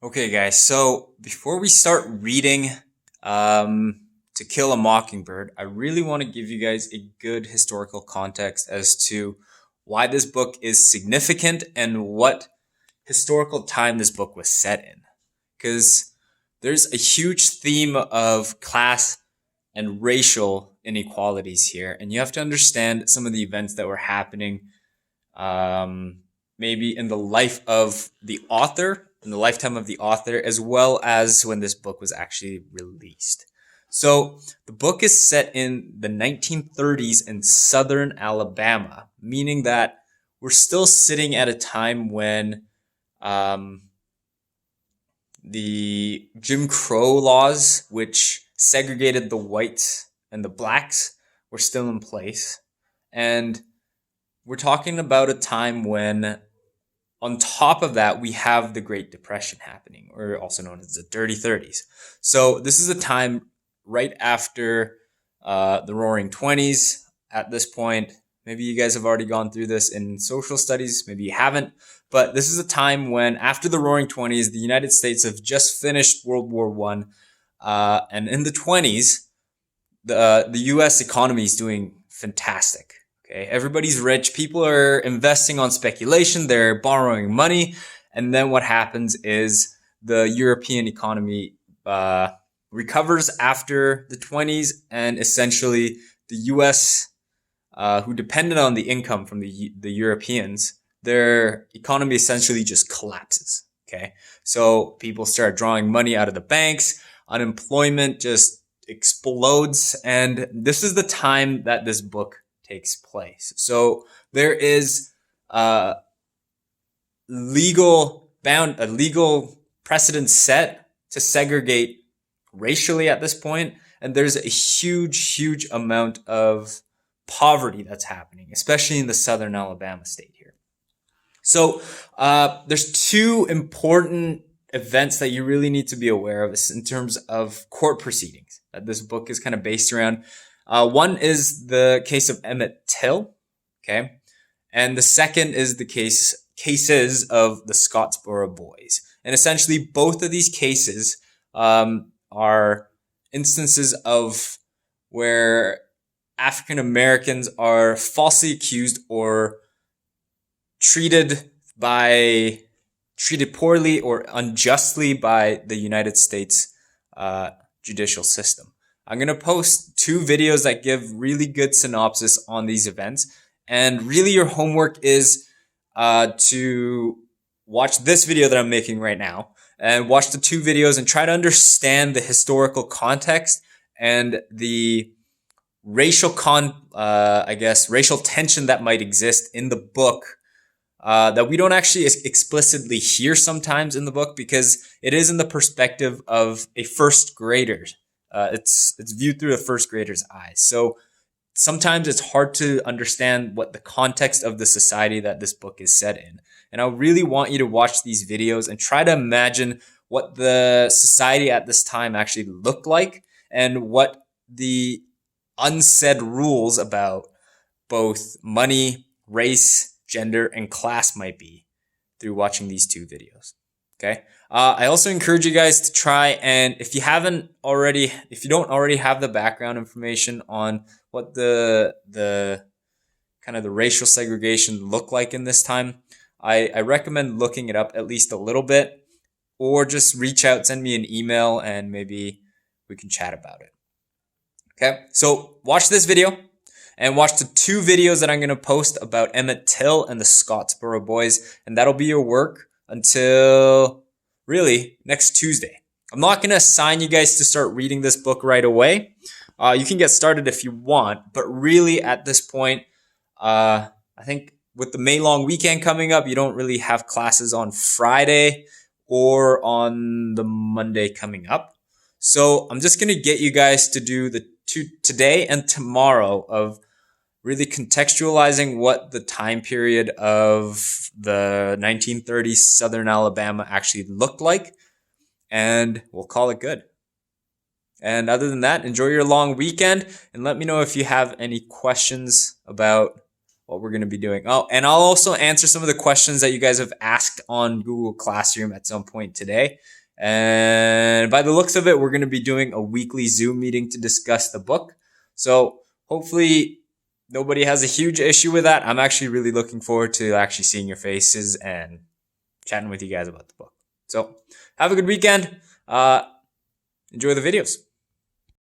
Okay, guys, so before we start reading To Kill a Mockingbird, I really want to give you guys a good historical context as to why this book is significant and what historical time this book was set in. Because there's a huge theme of class and racial inequalities here, and you have to understand some of the events that were happening um, maybe in the life of the author, in the lifetime of the author, as well as when this book was actually released. So the book is set in the 1930s in southern Alabama, meaning that we're still sitting at a time when um, the Jim Crow laws, which segregated the whites and the blacks, were still in place. And we're talking about a time when, on top of that, we have the Great Depression happening, or also known as the Dirty 30s. So this is a time right after the Roaring 20s. At this point, maybe you guys have already gone through this in social studies, maybe you haven't, but this is a time when, after the Roaring 20s, the United States have just finished World War One, and in the 20s, the U.S. economy is doing fantastic. Okay, everybody's rich. People are investing on speculation. They're borrowing money, and then what happens is the European economy recovers after the 20s, and essentially the U.S., who depended on the income from the Europeans, their economy essentially just collapses. Okay, so people start drawing money out of the banks. Unemployment just explodes, and this is the time that this book takes place. So there is a legal precedent set to segregate racially at this point, and there's a huge amount of poverty that's happening, especially in the southern Alabama state here. So there's two important events that you really need to be aware of in terms of court proceedings that this book is kind of based around. One is the case of Emmett Till, okay, and the second is the cases of the Scottsboro Boys. And essentially, both of these cases are instances of where African Americans are falsely accused or treated poorly or unjustly by the United States judicial system. I'm going to post two videos that give really good synopsis on these events. And really your homework is to watch this video that I'm making right now and watch the two videos and try to understand the historical context and the racial tension that might exist in the book that we don't actually explicitly hear sometimes in the book because it is in the perspective of a first grader. It's viewed through a first grader's eyes. So sometimes it's hard to understand what the context of the society that this book is set in. And I really want you to watch these videos and try to imagine what the society at this time actually looked like and what the unsaid rules about both money, race, gender, and class might be through watching these two videos. Okay. I also encourage you guys to try, and if you don't already have the background information on what the kind of the racial segregation looked like in this time, I recommend looking it up at least a little bit, or just reach out, send me an email, and maybe we can chat about it. Okay, so watch this video and watch the two videos that I'm going to post about Emmett Till and the Scottsboro Boys, and that'll be your work until really next Tuesday. I'm not going to assign you guys to start reading this book right away. You can get started if you want, but really at this point, I think with the May long weekend coming up, you don't really have classes on Friday or on the Monday coming up. So I'm just going to get you guys to do the two today and tomorrow of really contextualizing what the time period of the 1930s Southern Alabama actually looked like, and we'll call it good. And other than that, enjoy your long weekend, and let me know if you have any questions about what we're going to be doing. Oh, and I'll also answer some of the questions that you guys have asked on Google Classroom at some point today. And by the looks of it, we're going to be doing a weekly Zoom meeting to discuss the book. So hopefully nobody has a huge issue with that. I'm actually really looking forward to actually seeing your faces and chatting with you guys about the book. So have a good weekend. Enjoy the videos.